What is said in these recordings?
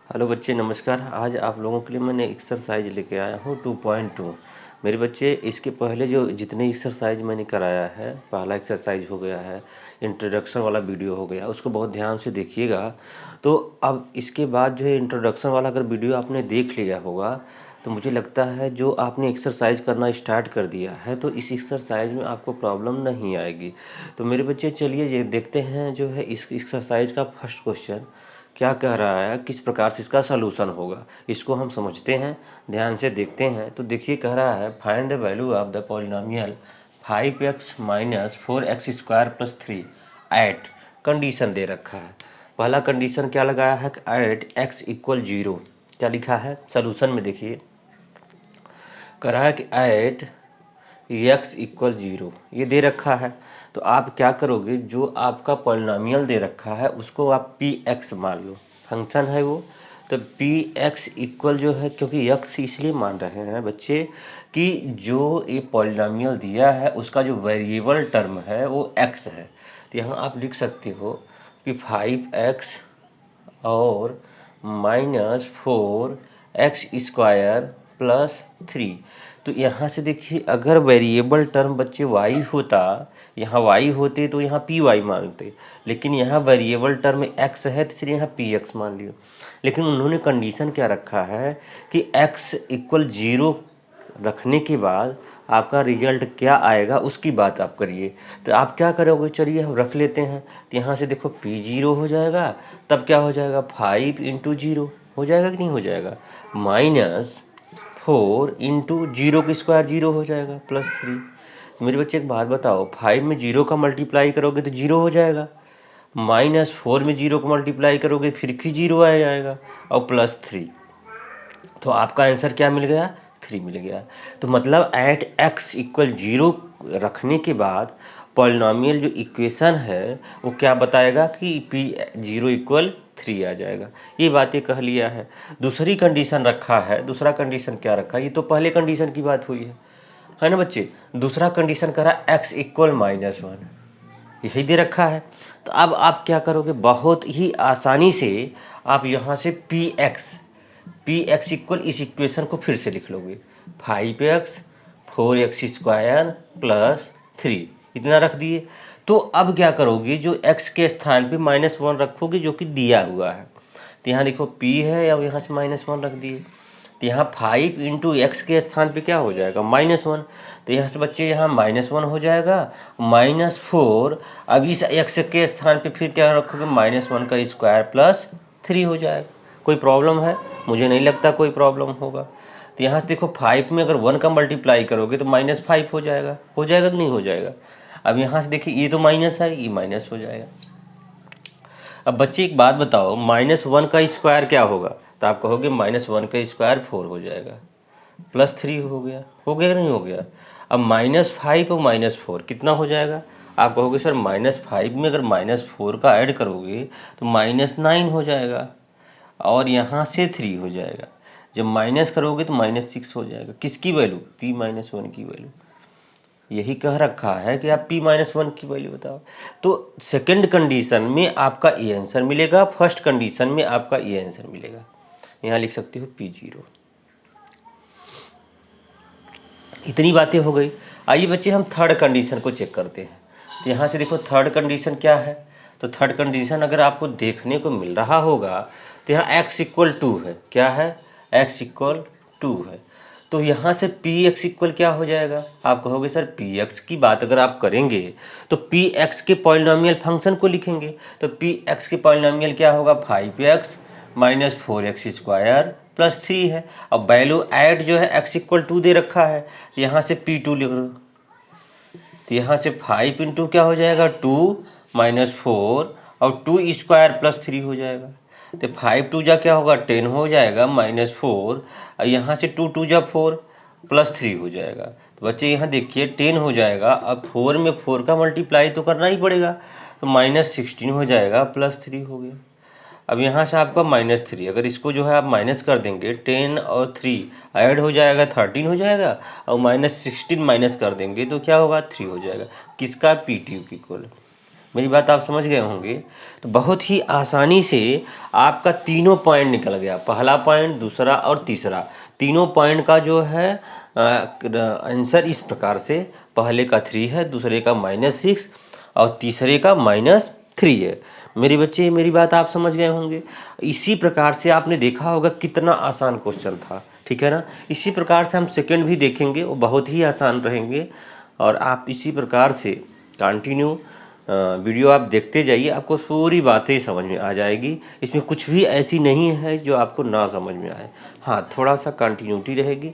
Hello बच्चे, नमस्कार। आज आप लोगों के लिए मैंने एक्सरसाइज लेके आया हूँ 2.2। मेरे बच्चे, इसके पहले जो जितने एक्सरसाइज मैंने कराया है, पहला एक्सरसाइज हो गया है, इंट्रोडक्शन वाला वीडियो हो गया, उसको बहुत ध्यान से देखिएगा। तो अब इसके बाद जो है इंट्रोडक्शन वाला अगर वीडियो आपने देख लिया होगा तो मुझे लगता है जो आपने एक्सरसाइज करना स्टार्ट कर दिया है तो इस एक्सरसाइज में आपको प्रॉब्लम नहीं आएगी। तो मेरे बच्चे, चलिए ये देखते हैं जो है इस एक्सरसाइज का फर्स्ट क्वेश्चन क्या कह रहा है, किस प्रकार से इसका सलूशन होगा, इसको हम समझते हैं, ध्यान से देखते हैं। तो देखिए, कह रहा है find the value of the polynomial 5x minus 4x square plus 3 at, condition दे रखा है। पहला कंडीशन क्या लगाया है कि एट x इक्वल 0। क्या लिखा है सलूशन में? देखिए, कह रहा है कि एट x इक्वल 0 ये दे रखा है। तो आप क्या करोगे, जो आपका पॉलिनोमियल दे रखा है उसको आप px मान लो, फंक्शन है वो। तो px इक्वल जो है, क्योंकि x इसलिए मान रहे हैं बच्चे कि जो ये पॉलिनोमियल दिया है उसका जो वेरिएबल टर्म है वो x है। तो यहाँ आप लिख सकते हो कि 5x और माइनस 4x स्क्वायर प्लस 3। तो यहाँ से देखिए, अगर वेरिएबल टर्म बच्चे y होता, यहाँ y होते तो यहाँ पी वाई मानते, लेकिन यहाँ वेरिएबल टर्म x है तो इसलिए यहाँ पी एक्स मान लियो। लेकिन उन्होंने कंडीशन क्या रखा है कि x इक्वल 0 रखने के बाद आपका रिजल्ट क्या आएगा उसकी बात आप करिए। तो आप क्या करोगे, चलिए हम रख लेते हैं। तो यहाँ से देखो p0 हो जाएगा, तब क्या हो जाएगा 5 इंटू 0 हो जाएगा कि नहीं हो जाएगा, माइनस 4 इंटू 0 का स्क्वायर 0 हो जाएगा प्लस 3। मेरे बच्चे एक बात बताओ, 5 में 0 का मल्टीप्लाई करोगे तो 0 हो जाएगा, माइनस 4 में 0 को मल्टीप्लाई करोगे फिर भी 0 आ जाएगा, और प्लस 3। तो आपका आंसर क्या मिल गया, 3 मिल गया। तो मतलब एट x इक्वल 0 रखने के बाद पॉलिनोमियल जो इक्वेशन है वो क्या बताएगा कि p0 इक्वल 3 आ जाएगा। ये बातें कह लिया है। दूसरी कंडीशन रखा है, दूसरा कंडीशन क्या रखा है, ये तो पहले कंडीशन की बात हुई है ना बच्चे। दूसरा कंडीशन कह रहा है x इक्वल -1, यही दे रखा है। तो अब आप क्या करोगे, बहुत ही आसानी से आप यहाँ से पी एक्स इक्वल इस इक्वेशन को फिर से लिख लोगे, 5x 4x स्क्वायर प्लस 3 इतना रख दिए। तो अब क्या करोगे, जो x के स्थान पे -1 रखोगे जो कि दिया हुआ है। तो यहाँ देखो p है, अब यहाँ से -1 रख दिए। तो यहाँ 5 इंटू एक्स के स्थान पे क्या हो जाएगा, -1। तो यहाँ से बच्चे यहाँ -1 हो जाएगा, -4। अब इस x के स्थान पे फिर क्या रखोगे, -1 का स्क्वायर प्लस 3 हो जाएगा। कोई प्रॉब्लम है? मुझे नहीं लगता कोई प्रॉब्लम होगा। तो यहाँ से देखो 5 में अगर 1 का मल्टीप्लाई करोगे तो -5 हो जाएगा कि नहीं हो जाएगा। अब यहाँ से देखिए, ये तो माइनस है, ये माइनस हो जाएगा। अब बच्चे एक बात बताओ, -1 का स्क्वायर क्या होगा? तो आप कहोगे -1 का स्क्वायर 4 हो जाएगा, प्लस 3 हो गया नहीं हो गया। अब -5 और -4 कितना हो जाएगा? आप कहोगे सर -5 में अगर -4 का ऐड करोगे तो -9 हो जाएगा, और यहाँ से 3 हो जाएगा। जब माइनस करोगे तो -6 हो जाएगा। किसकी वैल्यू? p-1 की वैल्यू। यही कह रखा है कि आप p-1 की वैल्यू बताओ। तो सेकंड कंडीशन में आपका ये आंसर मिलेगा, फर्स्ट कंडीशन में आपका ये आंसर मिलेगा। यहाँ लिख सकते हो p0। इतनी बातें हो गई। आइए बच्चे, हम थर्ड कंडीशन को चेक करते हैं। तो यहाँ से देखो थर्ड कंडीशन क्या है। तो थर्ड कंडीशन अगर आपको देखने को मिल रहा होगा तो यहाँ x इक्वल 2 है। क्या है? x इक्वल 2 है। तो यहाँ से px इक्वल क्या हो जाएगा? आप कहोगे सर px की बात अगर आप करेंगे तो px के पॉलिनोमियल फंक्शन को लिखेंगे। तो px के पॉलिनोमियल क्या होगा, 5x minus 4x square plus 3 है। अब वैल्यू ऐड जो है x इक्वल 2 दे रखा है, यहाँ से p2 लिख लो। तो यहाँ से 5 इंटू क्या हो जाएगा, 2 माइनस 4 और 2 स्क्वायर प्लस 3 हो जाएगा। तो 5 2 जा क्या होगा, 10 हो जाएगा, -4 और यहाँ से 2 2 जा 4 प्लस 3 हो जाएगा। तो बच्चे यहाँ देखिए 10 हो जाएगा। अब 4 में 4 का मल्टीप्लाई तो करना ही पड़ेगा, तो -16 हो जाएगा, प्लस 3 हो गया। अब यहाँ से आपका -3, अगर इसको जो है आप माइनस कर देंगे, 10 और 3 ऐड हो जाएगा, 13 हो जाएगा, और -16 माइनस कर देंगे तो क्या होगा, 3 हो जाएगा। किसका? p2 की इक्वल। मेरी बात आप समझ गए होंगे। तो बहुत ही आसानी से आपका तीनों पॉइंट निकल गया, पहला पॉइंट, दूसरा और तीसरा, तीनों पॉइंट का जो है आंसर इस प्रकार से, पहले का 3 है, दूसरे का -6 और तीसरे का -3 है। मेरे बच्चे मेरी बात आप समझ गए होंगे। इसी प्रकार से आपने देखा होगा कितना आसान क्वेश्चन था, ठीक है ना। इसी प्रकार से हम सेकंड भी देखेंगे, वो बहुत ही आसान रहेंगे। और आप इसी प्रकार से कंटिन्यू वीडियो आप देखते जाइए, आपको पूरी बातें समझ में आ जाएगी। इसमें कुछ भी ऐसी नहीं है जो आपको ना समझ में आए। हाँ, थोड़ा सा कंटिन्यूटी रहेगी।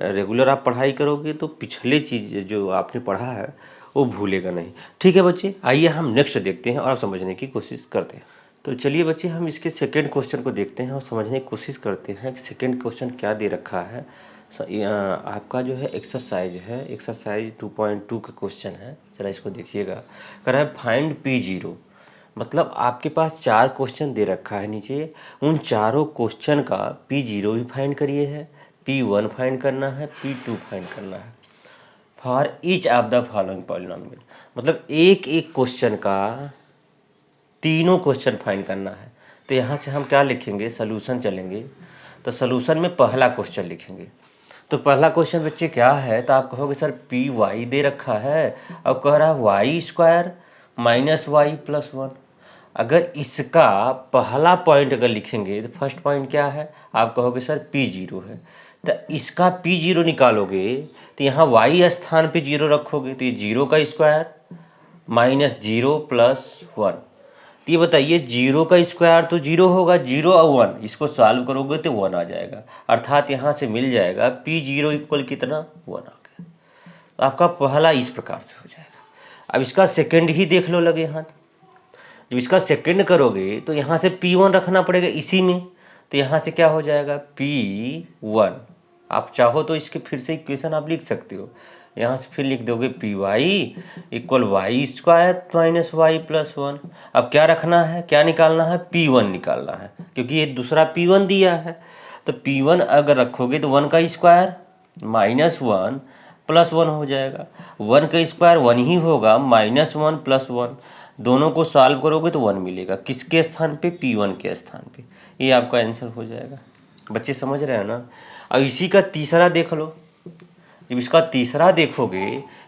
रेगुलर आप पढ़ाई करोगे तो पिछले चीज़ जो आपने पढ़ा है वो भूलेगा नहीं। ठीक है बच्चे, आइए हम नेक्स्ट देखते हैं और समझने की कोशिश करते हैं। तो चलिए बच्चे, हम इसके सेकंड क्वेश्चन को देखते हैं और समझने की कोशिश करते हैं कि सेकंड क्वेश्चन क्या दे रखा है। आपका जो है एक्सरसाइज है, एक्सरसाइज 2.2 का क्वेश्चन है। जरा इसको देखिएगा। कह रहा है फाइंड P0। मतलब आपके पास 4 क्वेश्चन दे रखा है नीचे, उन चारों क्वेश्चन का P0 भी फाइंड करिए है, P1 फाइंड करना है, P2 फाइंड करना है for each of the following polynomial. मतलब एक एक क्वेश्चन का तीनों क्वेश्चन फाइंड करना है। तो यहाँ से हम क्या लिखेंगे, सॉल्यूशन चलेंगे। तो सॉल्यूशन में पहला क्वेश्चन लिखेंगे। तो पहला क्वेश्चन बच्चे क्या है, तो आप कहोगे सर Py दे रखा है और कह रहा है y² - y + 1। अगर इसका पहला पॉइंट अगर लिखेंगे तो फर्स्ट पॉइंट क्या है, आप कहोगे सर P0 है। तो इसका P0 निकालोगे तो यहाँ y स्थान पे 0 रखोगे तो ये 0 का स्क्वायर -0 + 1। तो ये बताइए 0 का स्क्वायर तो 0 होगा, 0 और 1 इसको सॉल्व करोगे तो 1 आ जाएगा। अर्थात यहाँ से मिल जाएगा P0 इक्वल कितना, 1 आ गया। तो आपका पहला इस प्रकार से हो जाएगा। अब इसका सेकंड ही देख लो लगे हाथ। जब इसका सेकंड करोगे तो यहाँ से P1 रखना पड़ेगा इसी में। तो यहाँ से क्या हो जाएगा, P1। आप चाहो तो इसके फिर से इक्वेशन आप लिख सकते हो। यहाँ से फिर लिख दोगे Py इक्वल y² - y + 1। अब क्या रखना है, क्या निकालना है, P1 निकालना है, क्योंकि ये दूसरा P1 दिया है। तो P1 अगर रखोगे तो 1 का स्क्वायर -1 + 1 हो जाएगा। 1 का स्क्वायर 1 ही होगा, -1 + 1, दोनों को सॉल्व करोगे तो 1 मिलेगा। किसके स्थान पे, P1 के स्थान पे। ये आपका आंसर हो जाएगा। बच्चे समझ रहे हैं ना। अब इसी का तीसरा देख लो। जब इसका तीसरा देखोगे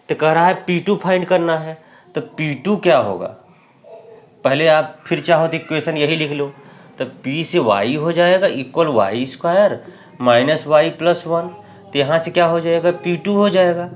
तो कह रहा है P2 फाइंड करना है। तो P2 क्या होगा, पहले आप फिर चाहो तो इक्वेशन यही लिख लो। तो P से y हो जाएगा इक्वल y² - y + 1। तो यहाँ से क्या हो जाएगा, P2 हो जाएगा।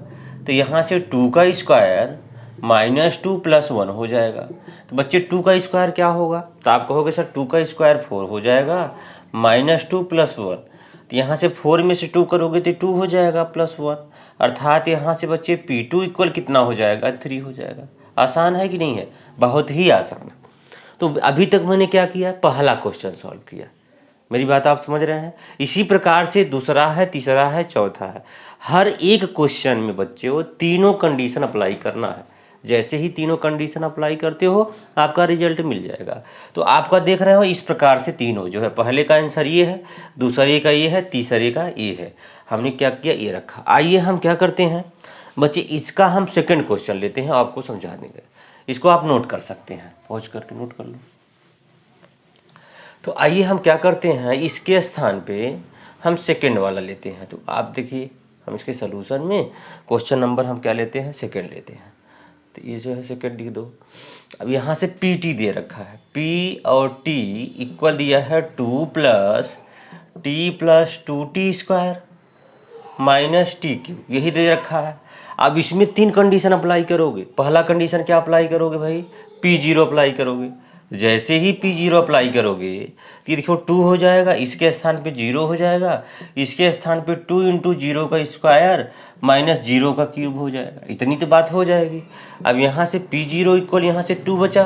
तो यहाँ से 2 का स्क्वायर -2 + 1 हो जाएगा। तो बच्चे 2 का स्क्वायर क्या होगा, तो आप कहोगे सर 2 का स्क्वायर 4 हो जाएगा, -2 + 1। तो यहाँ से 4 में से 2 करोगे तो 2 हो जाएगा +1। अर्थात यहाँ से बच्चे P2 इक्वल कितना हो जाएगा, 3 हो जाएगा। आसान है कि नहीं है, बहुत ही आसान है। तो अभी तक मैंने क्या किया, पहला क्वेश्चन सॉल्व किया। मेरी बात आप समझ रहे हैं। इसी प्रकार से दूसरा है, तीसरा है, चौथा है। हर एक क्वेश्चन में बच्चे वो तीनों कंडीशन अप्लाई करना है। जैसे ही तीनों कंडीशन अप्लाई करते हो आपका रिजल्ट मिल जाएगा। तो आपका देख रहे हो इस प्रकार से तीनों जो है, पहले का आंसर ये है, दूसरे का ये है, तीसरे का ये है। हमने क्या किया, ये रखा। आइए हम क्या करते हैं बच्चे, इसका हम सेकंड क्वेश्चन लेते हैं, आपको समझा देंगे। इसको आप नोट कर सकते हैं, पॉज करके नोट कर लो। तो आइए हम क्या करते हैं, इसके स्थान पे हम सेकंड वाला लेते हैं। तो आप देखिए, हम इसके सलूशन में क्वेश्चन नंबर हम क्या लेते हैं, सेकंड लेते हैं। तो ये जो है सेकंड लिख दो। अब यहाँ से PT दे रखा है, P और T इक्वल दिया है 2 + T + 2T² -TQ, यही दे रखा है। अब इसमें 3 कंडीशन अप्लाई करोगे। पहला कंडीशन क्या अप्लाई करोगे भाई, P0 अप्लाई करोगे। जैसे ही P0 अप्लाई करोगे तो ये देखो 2 हो जाएगा, इसके स्थान पे 0 हो जाएगा, इसके स्थान पे 2 × 0 का स्क्वायर -0 का क्यूब हो जाएगा। इतनी तो बात हो जाएगी। अब यहाँ से P0 इक्वल यहाँ से 2 बचा।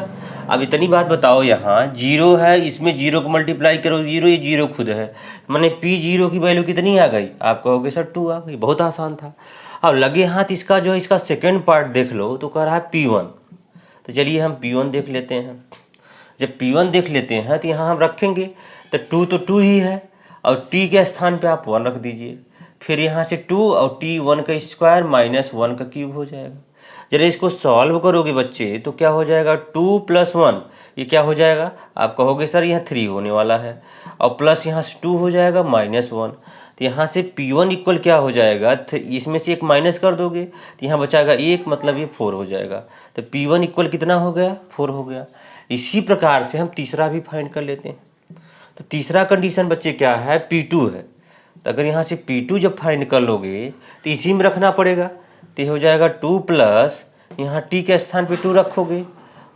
अब इतनी बात बताओ, यहाँ 0 है, इसमें 0 को मल्टीप्लाई करो 0, ये 0 खुद है, माने P0 की वैल्यू कितनी आ गई, आप कहोगे सर 2 आ गई। बहुत आसान था। अब लगे हाथ इसका जो है, इसका सेकेंड पार्ट देख लो। तो कह रहा है P1। तो चलिए हम P1 देख लेते हैं। जब P1 देख लेते हैं तो यहाँ हम रखेंगे, तो 2 तो 2 ही है और T के स्थान पे आप 1 रख दीजिए। फिर यहाँ से 2 और T 1 का स्क्वायर -1 का क्यूब हो जाएगा। जरा इसको सॉल्व करोगे बच्चे तो क्या हो जाएगा, 2 + 1 ये क्या हो जाएगा, आप कहोगे सर यहाँ 3 होने वाला है, और प्लस यहाँ से 2 हो जाएगा -1। तो यहाँ से P1 इक्वल क्या हो जाएगा, इसमें से एक माइनस कर दोगे तो यहाँ बचाएगा 1, मतलब ये 4 हो जाएगा। तो P1 इक्वल कितना हो गया, 4 हो गया। इसी प्रकार से हम तीसरा भी फाइंड कर लेते हैं। तो तीसरा कंडीशन बच्चे क्या है, P2 है। तो अगर यहाँ से P2 जब फाइंड कर लोगे तो इसी में रखना पड़ेगा, तो ये हो जाएगा 2 प्लस यहाँ t के स्थान पे 2 रखोगे,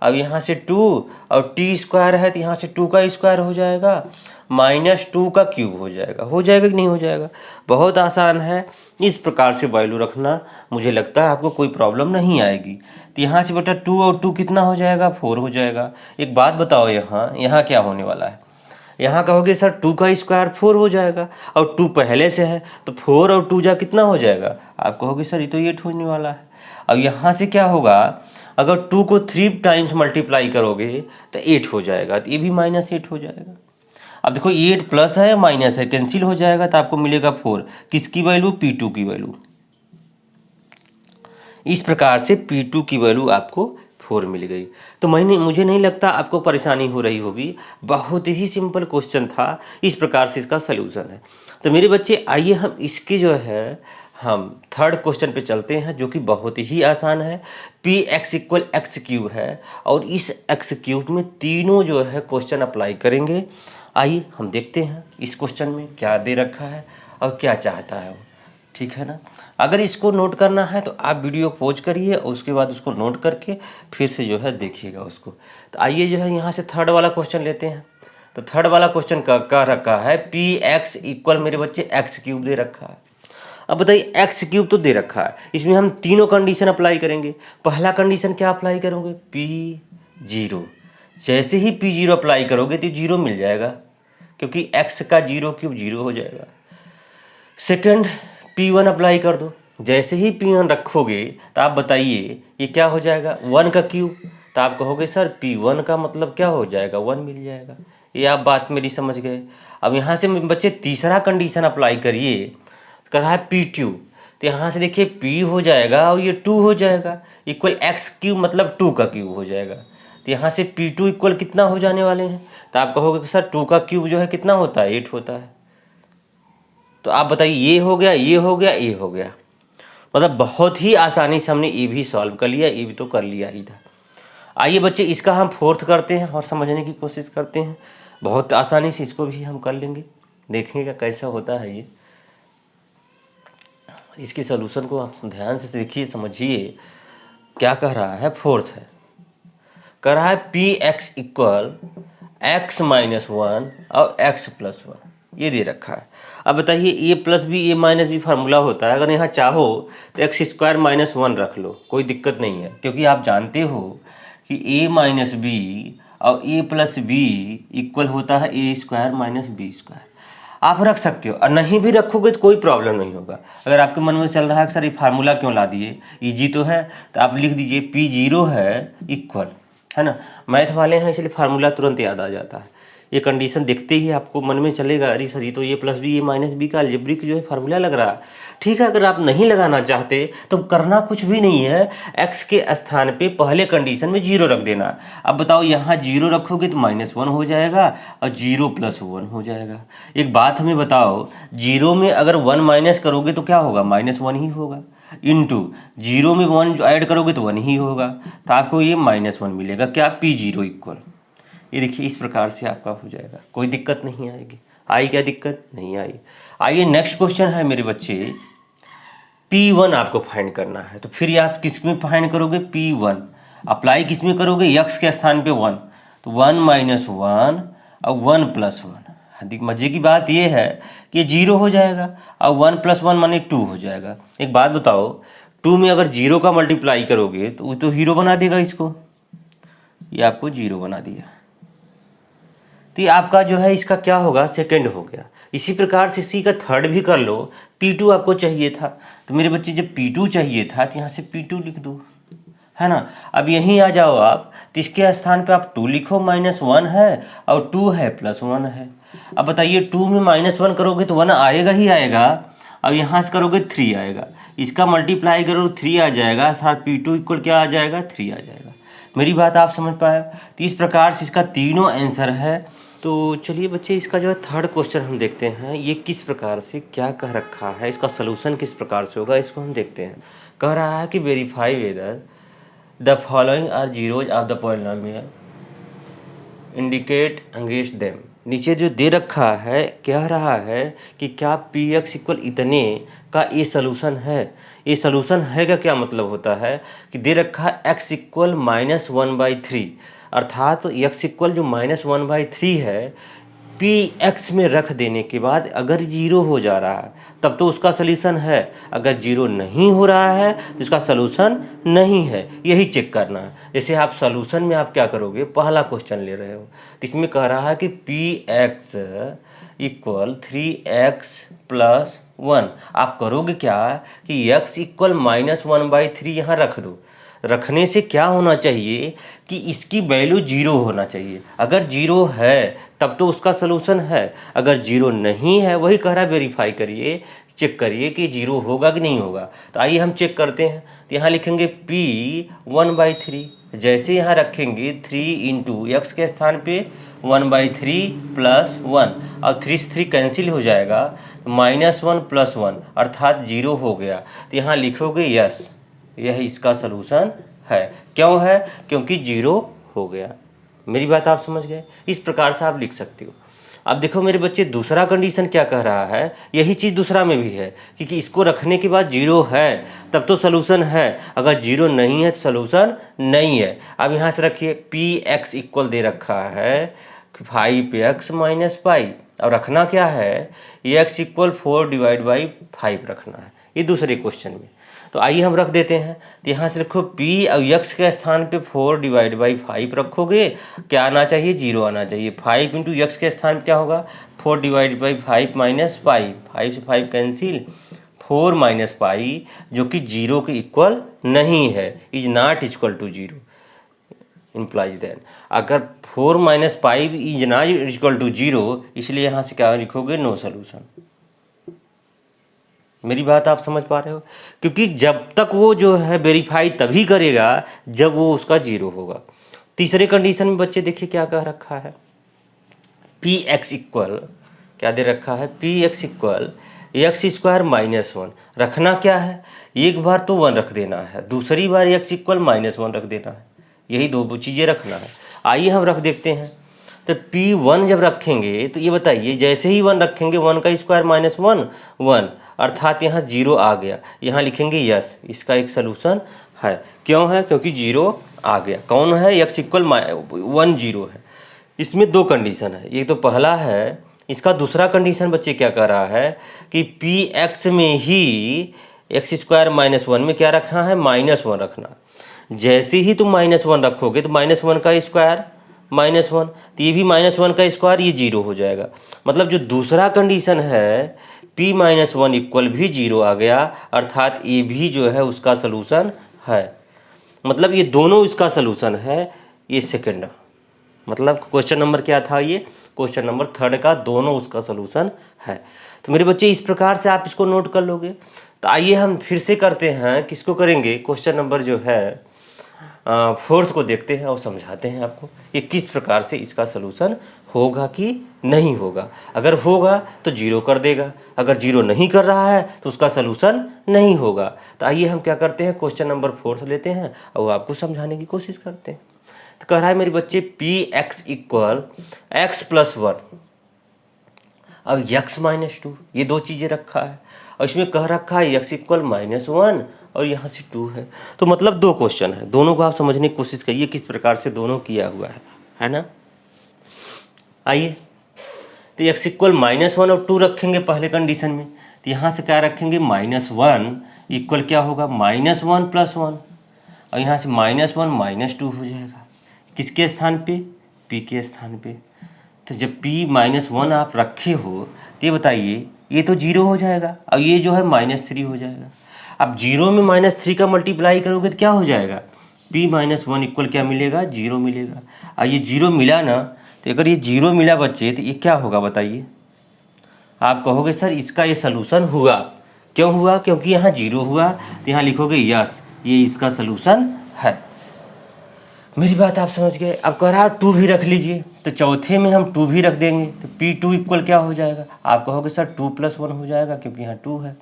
अब यहाँ से 2 और t स्क्वायर है तो यहाँ से 2 का स्क्वायर हो जाएगा -2 का क्यूब हो जाएगा कि नहीं हो जाएगा। बहुत आसान है, इस प्रकार से वैल्यू रखना, मुझे लगता है आपको कोई प्रॉब्लम नहीं आएगी। तो यहाँ से बेटा 2 और 2 कितना हो जाएगा, 4 हो जाएगा। एक बात बताओ, यहाँ क्या होने वाला है, यहाँ कहोगे सर 2 का स्क्वायर 4 हो जाएगा, और 2 पहले से है तो 4 और 2 जा कितना हो जाएगा, आप कहोगे सर ये तो 8 होने वाला है। अब यहाँ से क्या होगा, अगर 2 को 3 टाइम्स मल्टीप्लाई करोगे तो 8 हो जाएगा, तो ये भी -8 हो जाएगा। अब देखो 8 प्लस है माइनस है, कैंसिल हो जाएगा तो आपको मिलेगा 4, किसकी वैल्यू, P2 की वैल्यू। इस प्रकार से P2 की वैल्यू आपको 4 मिल गई। तो मुझे नहीं लगता आपको परेशानी हो रही होगी, बहुत ही सिंपल क्वेश्चन था, इस प्रकार से इसका सलूशन है। तो मेरे बच्चे आइए हम इसके हम थर्ड क्वेश्चन पे चलते हैं, जो कि बहुत ही आसान है। Px = x³ है, और इस x³ में तीनों क्वेश्चन अप्लाई करेंगे। आइए हम देखते हैं इस क्वेश्चन में क्या दे रखा है और क्या चाहता है वो, ठीक है ना। अगर इसको नोट करना है तो आप वीडियो पॉज करिए और उसके बाद उसको नोट करके फिर से देखिएगा उसको। तो आइए यहाँ से थर्ड वाला क्वेश्चन लेते हैं। तो थर्ड वाला क्वेश्चन का रखा है Px = मेरे बच्चे x³ दे रखा है। अब बताइए x³ तो दे रखा है, इसमें हम तीनों कंडीशन अप्लाई करेंगे। पहला कंडीशन क्या अप्लाई करोगे, P0। जैसे ही P0 अप्लाई करोगे तो 0 मिल जाएगा, क्योंकि x का 0³ 0 हो जाएगा। सेकंड P1 अप्लाई कर दो, जैसे ही P1 रखोगे तो आप बताइए ये क्या हो जाएगा, 1 का क्यूब। तो आप कहोगे सर P1 का मतलब क्या हो जाएगा, 1 मिल जाएगा। ये आप बात मेरी समझ गए। अब यहाँ से बच्चे तीसरा कंडीशन अप्लाई करिए, कर रहा है P2। तो यहाँ से देखिए P हो जाएगा और ये 2 हो जाएगा, इक्वल x³ मतलब 2 का क्यूब हो जाएगा। तो यहाँ से P2 इक्वल कितना हो जाने वाले हैं, तो आप कहोगे कि सर 2 का क्यूब कितना होता है, 8 होता है। तो आप बताइए ये हो गया, ये हो गया, ये हो गया। मतलब बहुत ही आसानी से हमने ये भी सॉल्व कर लिया, ये भी तो कर लिया ही था। आइए बच्चे इसका हम फोर्थ करते हैं और समझने की कोशिश करते हैं। बहुत आसानी से इसको भी हम कर लेंगे, देखेंगे कैसा होता है ये। इसके सलूशन को आप ध्यान से देखिए, समझिए क्या कह रहा है। फोर्थ है, कह रहा है Px = x - 1 और x + 1, ये दे रखा है। अब बताइए a+b a-b फार्मूला होता है, अगर यहाँ चाहो तो x² - 1 रख लो, कोई दिक्कत नहीं है, क्योंकि आप जानते हो कि a - b और a+b इक्वल होता है a² - b²। आप रख सकते हो, और नहीं भी रखोगे तो कोई प्रॉब्लम नहीं होगा। अगर आपके मन में चल रहा है कि सर ये फार्मूला क्यों ला दिए, ईजी तो है, तो आप लिख दीजिए P0 है इक्वल, है ना। मैथ वाले हैं इसलिए फार्मूला तुरंत याद आ जाता है। ये कंडीशन देखते ही आपको मन में चलेगा, अरे सर ये तो a+b a-b का अलजेब्रिक फार्मूला लग रहा है। ठीक है, अगर आप नहीं लगाना चाहते तो करना कुछ भी नहीं है, x के स्थान पे पहले कंडीशन में 0 रख देना। अब बताओ यहाँ 0 रखोगे तो -1 हो जाएगा और 0 + 1 हो जाएगा। एक बात हमें बताओ, 0 में अगर 1 माइनस करोगे तो क्या होगा, -1 ही होगा, इंटू 0 में 1 जो ऐड करोगे तो 1 ही होगा, तो आपको ये -1 मिलेगा। क्या, P0 इक्वल, ये देखिए इस प्रकार से आपका हो जाएगा, कोई दिक्कत नहीं आएगी। आई क्या दिक्कत, नहीं आई। आइए नेक्स्ट क्वेश्चन है मेरे बच्चे, P1 आपको फाइंड करना है। तो फिर आप किस में फाइंड करोगे, P1 अप्लाई किस में करोगे, x के स्थान पे 1, तो 1 - 1 और 1 + 1। अधिक मजे की बात ये है कि 0 हो जाएगा और 1 + 1 माने 2 हो जाएगा। एक बात बताओ, 2 में अगर 0 का मल्टीप्लाई करोगे तो वो तो 0 बना देगा, इसको ये आपको 0 बना दिया, तो ये आपका इसका क्या होगा, सेकंड हो गया। इसी प्रकार से इसी का थर्ड भी कर लो। P2 आपको चाहिए था, तो मेरे बच्चे जब P2 चाहिए था तो यहाँ से P2 लिख दो, है ना। अब यहीं आ जाओ आप, तो इसके स्थान पे आप 2 लिखो, -1 है और 2 है +1 है। अब बताइए 2 में -1 करोगे तो 1 आएगा ही आएगा, अब यहाँ से करोगे 3 आएगा, इसका मल्टीप्लाई करो 3 आ जाएगा, साथ P2 इक्वल क्या आ जाएगा 3 आ जाएगा। मेरी बात आप समझ पाए। तो इस प्रकार से इसका तीनों आंसर है। तो चलिए बच्चे इसका जो है थर्ड क्वेश्चन हम देखते हैं, ये किस प्रकार से क्या कह रखा है, इसका सलूशन किस प्रकार से होगा इसको हम देखते हैं। कह रहा है कि verify whether the following are zeros of the polynomial indicate against them. नीचे जो दे रखा है कह रहा है कि क्या पी एक्स इक्वल इतने का ये सलूशन है। ये सलूशन है का क्या मतलब होता है कि दे रखा है एक्स इक्वल -1/3, अर्थात तो एक्स इक्वल जो -1/3 है पी एक्स में रख देने के बाद अगर जीरो हो जा रहा है तब तो उसका सलूशन है, अगर जीरो नहीं हो रहा है तो इसका सलूशन नहीं है। यही चेक करना है। जैसे आप सलूशन में आप क्या करोगे, पहला क्वेश्चन ले रहे हो तो इसमें कह रहा है कि पी एक्स इक्वल 3x+1, आप करोगे क्या कि x इक्वल -1/3 यहाँ रख दो। रखने से क्या होना चाहिए कि इसकी वैल्यू जीरो होना चाहिए। अगर जीरो है तब तो उसका सलूशन है, अगर जीरो नहीं है वही कह रहा है वेरीफाई करिए, चेक करिए कि जीरो होगा कि नहीं होगा। तो आइए हम चेक करते हैं। तो यहाँ लिखेंगे p 1/3, जैसे यहाँ रखेंगे 3 × x के स्थान पे 1/3 + 1 और 3 से 3 कैंसिल हो जाएगा, -1 + 1 अर्थात जीरो हो गया। तो यहाँ लिखोगे यस, यह इसका सलूशन है। क्यों है? क्योंकि जीरो हो गया। मेरी बात आप समझ गए। इस प्रकार से आप लिख सकते हो। अब देखो मेरे बच्चे दूसरा कंडीशन क्या कह रहा है, यही चीज़ दूसरा में भी है क्योंकि इसको रखने के बाद जीरो है तब तो सलूशन है, अगर जीरो नहीं है तो सलूशन नहीं है। अब यहाँ से रखिए पी एक्स इक्वल दे रखा है 5x - पाई, और रखना क्या है x इक्वल 4/5 रखना है, ये दूसरे क्वेश्चन में। तो आइए हम रख देते हैं। तो यहाँ से रखो p और x के स्थान पे 4/5 रखोगे, क्या आना चाहिए जीरो आना चाहिए। 5 × x के स्थान पे क्या होगा 4/5 - पाई, 5 से 5 कैंसिल, 4 - पाई जो कि जीरो के इक्वल नहीं है, is not equal to zero implies then. अगर 4 - pi is not equal to zero, इसलिए यहाँ से क्या लिखोगे नो सलूशन। मेरी बात आप समझ पा रहे हो, क्योंकि जब तक वो जो है वेरीफाई तभी करेगा जब वो उसका जीरो होगा। तीसरे कंडीशन में बच्चे देखिए क्या कह रखा है, पी एक्स इक्वल क्या दे रखा है, पी एक्स इक्वल x² -1, रखना क्या है एक बार तो 1 रख देना है, दूसरी बार x इक्वल -1 रख देना है, यही दो चीज़ें रखना है। आइए हम रख देखते हैं। तो P1 जब रखेंगे तो ये बताइए जैसे ही 1 रखेंगे 1 का स्क्वायर -1 1, अर्थात यहाँ जीरो आ गया, यहाँ लिखेंगे यस, इसका एक सलूशन है। क्यों है? क्योंकि जीरो आ गया। कौन है? x इक्वल 1 जीरो है। इसमें दो कंडीशन है, ये तो पहला है। इसका दूसरा कंडीशन बच्चे क्या कर रहा है कि पी एक्स में ही x² -1 में क्या रखना है -1 रखना। जैसे ही तुम -1 रखोगे तो -1 का स्क्वायर -1, तो ये भी -1 का स्क्वायर, ये जीरो हो जाएगा। मतलब जो दूसरा कंडीशन है p - 1 इक्वल भी जीरो आ गया, अर्थात ये भी जो है उसका सलूशन है। मतलब ये दोनों इसका सलूशन है। ये सेकंड मतलब क्वेश्चन नंबर क्या था, ये क्वेश्चन नंबर थर्ड का दोनों उसका सलूशन है। तो मेरे बच्चे इस प्रकार से आप इसको नोट कर लोगे। तो आइए हम फिर से करते हैं, किसको करेंगे, क्वेश्चन नंबर जो है फोर्थ को देखते हैं और समझाते हैं आपको ये किस प्रकार से इसका सलूशन होगा कि नहीं होगा। अगर होगा तो जीरो कर देगा, अगर जीरो नहीं कर रहा है तो उसका सलूशन नहीं होगा। तो आइए हम क्या करते हैं, क्वेश्चन नंबर 4 लेते हैं और आपको समझाने की कोशिश करते हैं। तो कह रहा है मेरे बच्चे पी एक्स इक्वल x+1 अब x - 2, ये दो चीज़ें रखा है और इसमें कह रखा है x इक्वल -1 और यहाँ से 2 है। तो मतलब दो क्वेश्चन है, दोनों को आप समझने की कोशिश करिए किस प्रकार से दोनों किया हुआ है ना। आइए तो x इक्वल -1 और 2 रखेंगे पहले कंडीशन में। तो यहाँ से क्या रखेंगे -1 इक्वल क्या होगा -1 + 1 और यहाँ से -1 - 2 हो जाएगा। किसके स्थान पे? p के स्थान पे। तो जब p - 1 आप रखे हो तो ये बताइए ये तो जीरो हो जाएगा और ये जो है -3 हो जाएगा। अब जीरो में -3 का मल्टीप्लाई करोगे तो क्या हो जाएगा, p - 1 इक्वल क्या मिलेगा, जीरो मिलेगा। और ये जीरो मिला ना, तो अगर ये जीरो मिला बच्चे तो ये क्या होगा बताइए। आप कहोगे सर इसका ये सलूशन हुआ, क्यों हुआ? क्योंकि यहाँ 0 हुआ, तो यहाँ लिखोगे यस, ये इसका सलूशन है। मेरी बात आप समझ गए? अब कह रहा है 2 भी रख लीजिए, तो चौथे में हम 2 भी रख देंगे, तो P2 इक्वल क्या हो जाएगा? आप कहोगे सर 2 + 1 हो जाएगा, क्योंकि यहाँ 2 है।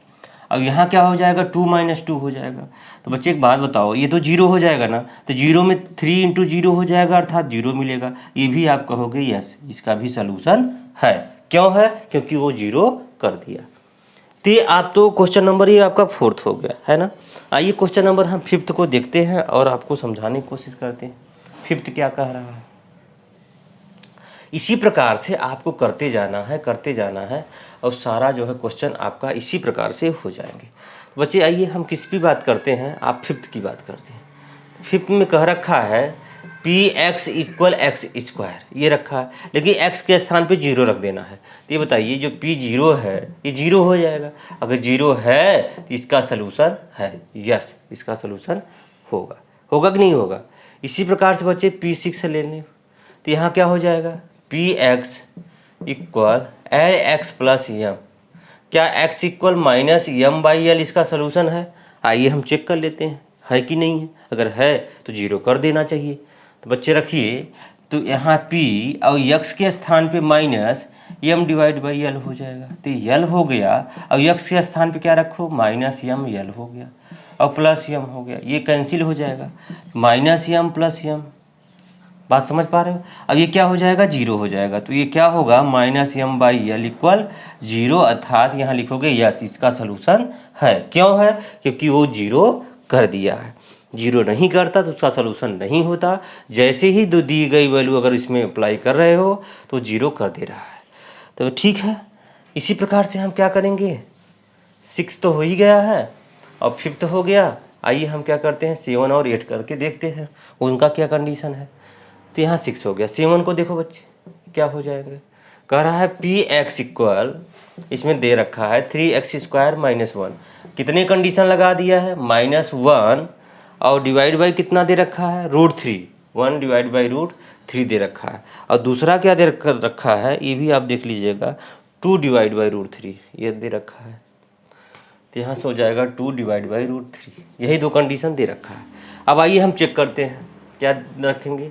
अब यहाँ क्या हो जाएगा? 2 - 2 हो जाएगा। तो बच्चे एक बात बताओ, ये तो 0 हो जाएगा ना, तो 0 में 3 × 0 हो जाएगा, अर्थात 0 मिलेगा। ये भी आप कहोगे यस, इसका भी सलूशन है। क्यों है? क्योंकि वो 0 कर दिया। तो आप तो क्वेश्चन नंबर ये आपका 4th हो गया है ना। आइए क्वेश्चन नंबर हम 5th को देखते हैं और आपको समझाने की कोशिश करते हैं। 5th क्या कह रहा है? इसी प्रकार से आपको करते जाना है और सारा जो है क्वेश्चन आपका इसी प्रकार से हो जाएंगे। तो बच्चे आइए हम किस की बात करते हैं? आप 5th की बात करते हैं। 5th में कह रखा है px = x², ये रखा है, लेकिन x के स्थान पे 0 रख देना है। तो ये बताइए जो p 0 है ये 0 हो जाएगा। अगर 0 है तो इसका सलूशन है, यस, इसका सलूशन होगा कि नहीं होगा? इसी प्रकार से बच्चे p6 ले लें, तो यहाँ क्या हो जाएगा? px = lx + m। क्या x = -m/l इसका सलूशन है? आइए हम चेक कर लेते हैं है कि नहीं है। अगर है तो 0 कर देना चाहिए। तो बच्चे रखिए, तो यहाँ p और x के स्थान पे -m/l हो जाएगा, तो l हो गया, और x के स्थान पे क्या रखो? -m/l हो गया, और +m हो गया, ये कैंसिल हो जाएगा, -m + m। बात समझ पा रहे हो? अब ये क्या हो जाएगा? 0 हो जाएगा। तो ये क्या होगा? -m/l = 0, अर्थात यहाँ लिखोगे यस, इसका सलूशन है। क्यों है? क्योंकि वो 0 कर दिया है। 0 नहीं करता तो उसका सलूशन नहीं होता। जैसे ही दी गई वैल्यू अगर इसमें अप्लाई कर रहे हो तो 0 कर दे रहा है। तो ठीक है, इसी प्रकार से हम क्या करेंगे? 6 तो हो ही गया है और 5th हो गया। आइए हम क्या करते हैं? 7 और 8 करके देखते हैं उनका क्या कंडीशन है। तो यहाँ 6 हो गया। 7 को देखो बच्चे क्या हो जाएगा? कह रहा है px = इसमें दे रखा है 3x² - 1। कितने कंडीशन लगा दिया है? -1 और डिवाइड बाई कितना दे रखा है? √3। 1 / √3 दे रखा है। और दूसरा क्या दे रखा है? ये भी आप देख लीजिएगा, 2 / √3 ये दे रखा है। तो यहाँ से हो जाएगा 2 / √3। यही दो कंडीशन दे रखा है। अब आइए हम चेक करते हैं क्या रखेंगे।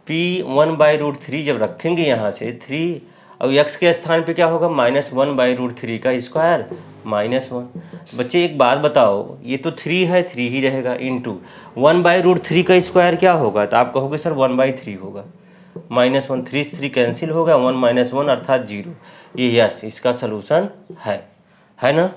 p 1/√3 जब रखेंगे यहाँ से 3, और x के स्थान पे क्या होगा? -1/√3 का स्क्वायर -1। बच्चे एक बात बताओ, ये तो 3 है, 3 ही रहेगा, इंटू 1/√3 का स्क्वायर क्या होगा? तो आप कहोगे सर 1/3 होगा, -1, 3 से 3 कैंसिल होगा, 1 - 1 अर्थात 0। ये यस, इसका सलूशन है ना।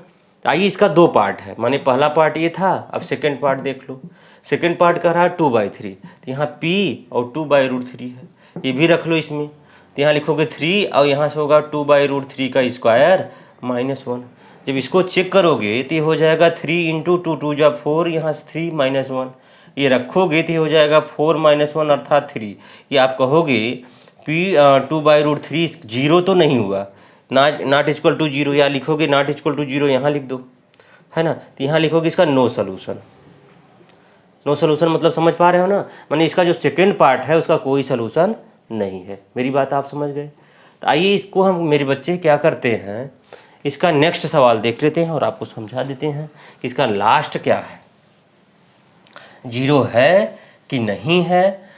आइए इसका 2 पार्ट है, माने पहला पार्ट ये था, अब सेकेंड पार्ट देख लो। सेकेंड पार्ट कह रहा है 2/3, तो यहाँ p और 2/√3 है, ये भी रख लो इसमें। तो यहाँ लिखोगे 3 और यहाँ से होगा 2/√3 का स्क्वायर -1। जब इसको चेक करोगे तो ये हो जाएगा 3 × 2, 2 × 4, यहाँ से 3 - 1, ये रखोगे तो ये हो जाएगा 4 - 1 अर्थात 3। ये आप कहोगे p 2/√3 0 तो नहीं हुआ, नॉट इक्वल टू 0, या लिखोगे नॉट इक्वल टू 0, यहाँ लिख दो, है ना। तो यहाँ लिखोगे इसका नो सलूशन। नो सलूशन मतलब समझ पा रहे हो ना, माने इसका जो सेकेंड पार्ट है उसका कोई सलूशन नहीं है। मेरी बात आप समझ गए? तो आइए इसको हम मेरे बच्चे क्या करते हैं, इसका नेक्स्ट सवाल देख लेते हैं और आपको समझा देते हैं कि इसका लास्ट क्या है, 0 है कि नहीं है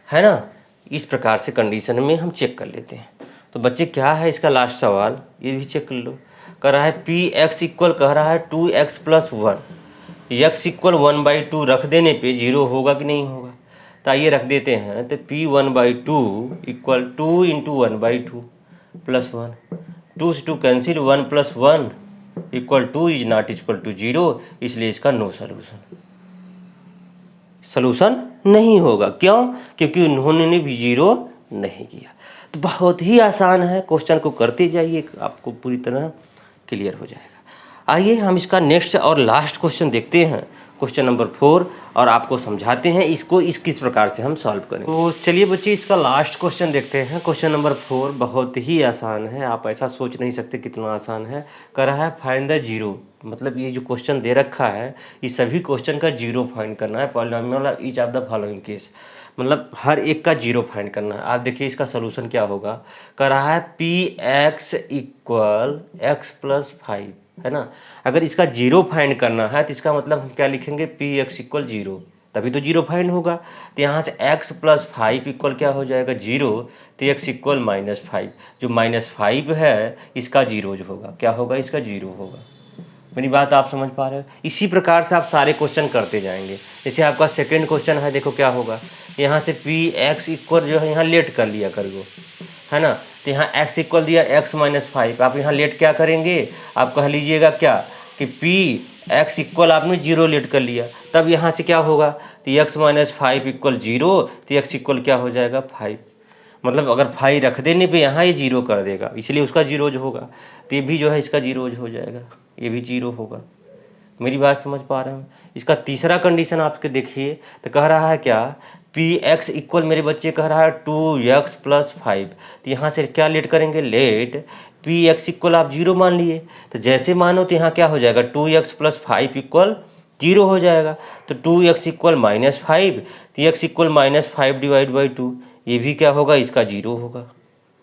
ना। इस प्रकार से कंडीशन में हम चेक कर लेते हैं। तो बच्चे क्या है इसका लास्ट सवाल, ये भी चेक कर लो। कह रहा है px = कह रहा है 2x + 1, x = 1/2 रख देने पे 0 होगा कि नहीं होगा? तो आइए रख देते हैं। तो p 1/2 = 2 × 1/2 + 1, 2 से 2 cancel, 1 + 1 = 2 is not equal to 0, इसलिए इसका नो सलूशन नहीं होगा। क्यों? क्योंकि उन्होंने भी 0 नहीं किया। तो बहुत ही आसान है, क्वेश्चन को करते जाइए, आपको पूरी तरह क्लियर हो जाएगा। आइए हम इसका नेक्स्ट और लास्ट क्वेश्चन देखते हैं, क्वेश्चन नंबर 4, और आपको समझाते हैं इसको किस प्रकार से हम सॉल्व करें। तो चलिए बच्चे इसका लास्ट क्वेश्चन देखते हैं। क्वेश्चन नंबर 4 बहुत ही आसान है, आप ऐसा सोच नहीं सकते कितना आसान है। कह रहा है फाइंड द 0, मतलब ये जो क्वेश्चन दे रखा है ये सभी क्वेश्चन का 0 फाइंड करना है। Polynomial each of the following case, मतलब हर एक का 0 फाइंड करना है। आप देखिए इसका सलूशन क्या होगा। कह रहा है px = x + 5, है ना। अगर इसका जीरो फाइंड करना है तो इसका मतलब हम क्या लिखेंगे, पी एक्स इक्वल जीरो, तभी तो जीरो फाइंड होगा। तो यहाँ से x प्लस फाइव इक्वल क्या हो जाएगा, जीरो। तो x इक्वल -5, जो -5 है इसका जीरो जो होगा, क्या होगा, इसका जीरो होगा। मेरी बात आप समझ पा रहे हो। इसी प्रकार से आप सारे क्वेश्चन करते जाएंगे। जैसे आपका सेकंड क्वेश्चन है, देखो क्या होगा, यहाँ से पी एक्स इक्वल जो है यहाँ लेट कर लिया करो, है ना। तो यहाँ x इक्वल दिया x-5, आप यहाँ लेट क्या करेंगे, आप कह लीजिएगा क्या कि पी एक्स इक्वल आपने जीरो लेट कर लिया, तब यहाँ से क्या होगा, तो x-5 इक्वल जीरो, तो x इक्वल क्या हो जाएगा 5। मतलब अगर 5 रख देने पे यहाँ ये जीरो कर देगा, इसलिए उसका जीरो जो होगा, तो ये भी जो है इसका जीरो हो जाएगा, ये भी जीरो होगा। मेरी बात समझ पा रहे हैं। इसका तीसरा कंडीशन आपके देखिए, तो कह रहा है क्या, पी एक्स इक्वल मेरे बच्चे कह रहा है 2x + 5। तो यहाँ से क्या लेट करेंगे, लेट पी एक्स इक्वल आप जीरो मान लिए, तो जैसे मानो तो यहाँ क्या हो जाएगा, 2x + 5 इक्वल जीरो हो जाएगा। तो 2x इक्वल -5, तो x इक्वल -5 / 2, ये भी क्या होगा, इसका जीरो होगा।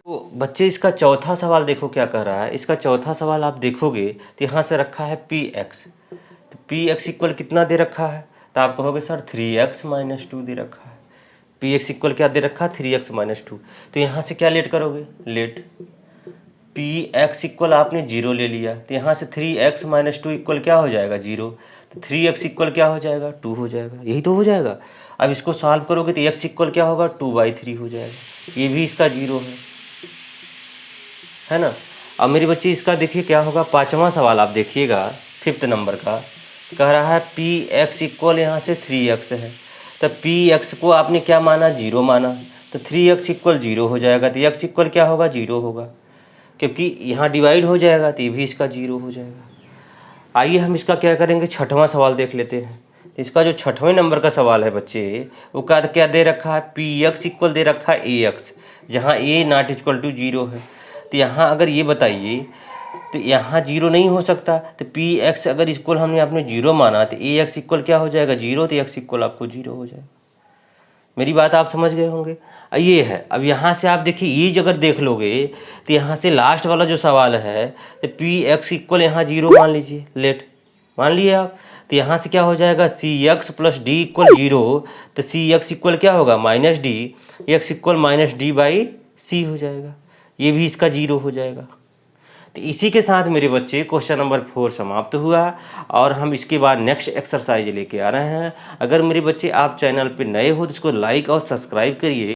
तो बच्चे इसका चौथा सवाल देखो क्या कह रहा है। इसका चौथा सवाल आप देखोगे तो यहाँ से रखा है पी एक्स, तो पी एक्स इक्वल कितना दे रखा है, तो आप कहोगे सर 3x - 2 दे रखा है। पी एक्स इक्वल क्या दे रखा है, 3x - 2। तो यहाँ से क्या लेट करोगे, लेट पी एक्स इक्वल आपने जीरो ले लिया, तो यहाँ से 3x - 2 इक्वल क्या हो जाएगा, जीरो। तो 3x इक्वल क्या हो जाएगा, 2 हो जाएगा, यही तो हो जाएगा। अब इसको सॉल्व करोगे तो x इक्वल क्या होगा, 2/3 हो जाएगा, ये भी इसका जीरो है ना। अब मेरे बच्चे इसका देखिए क्या होगा, पाँचवा सवाल आप देखिएगा, 5th नंबर का, कह रहा है पी एक्स इक्वल यहाँ से 3x है, तो पी एक्स को आपने क्या माना, जीरो माना, तो 3x इक्वल जीरो हो जाएगा, तो x इक्वल क्या होगा, जीरो होगा, क्योंकि यहाँ डिवाइड हो जाएगा तो ये भी इसका जीरो हो जाएगा। आइए हम इसका क्या करेंगे, छठवां सवाल देख लेते हैं। तो इसका जो छठवें नंबर का सवाल है बच्चे, वो क्या क्या दे रखा है, पी एक्स इक्वल दे रखा है ए एक्स, जहाँ ए नॉट इक्वल टू जीरो है। तो यहाँ अगर ये बताइए, तो यहाँ जीरो नहीं हो सकता, तो पी एक्स अगर इक्वल हमने आपने जीरो माना, तो ए एक्स इक्वल क्या हो जाएगा, जीरो, तो एक्स इक्वल आपको जीरो हो जाएगा। मेरी बात आप समझ गए होंगे। ये है। अब यहाँ से आप देखिए, ये अगर देख लोगे तो यहाँ से लास्ट वाला जो सवाल है, तो पी एक्स इक्वल यहाँ जीरो मान लीजिए, लेट मान लिए आप, तो यहाँ से क्या हो जाएगा, c x plus d equal zero, तो सी एक्स इक्वल क्या होगा, -d, एक्स इक्वल -d/c हो जाएगा, ये भी इसका जीरो हो जाएगा। तो इसी के साथ मेरे बच्चे क्वेश्चन नंबर 4 समाप्त हुआ, और हम इसके बाद नेक्स्ट एक्सरसाइज लेके आ रहे हैं। अगर मेरे बच्चे आप चैनल पे नए हो तो इसको लाइक और सब्सक्राइब करिए।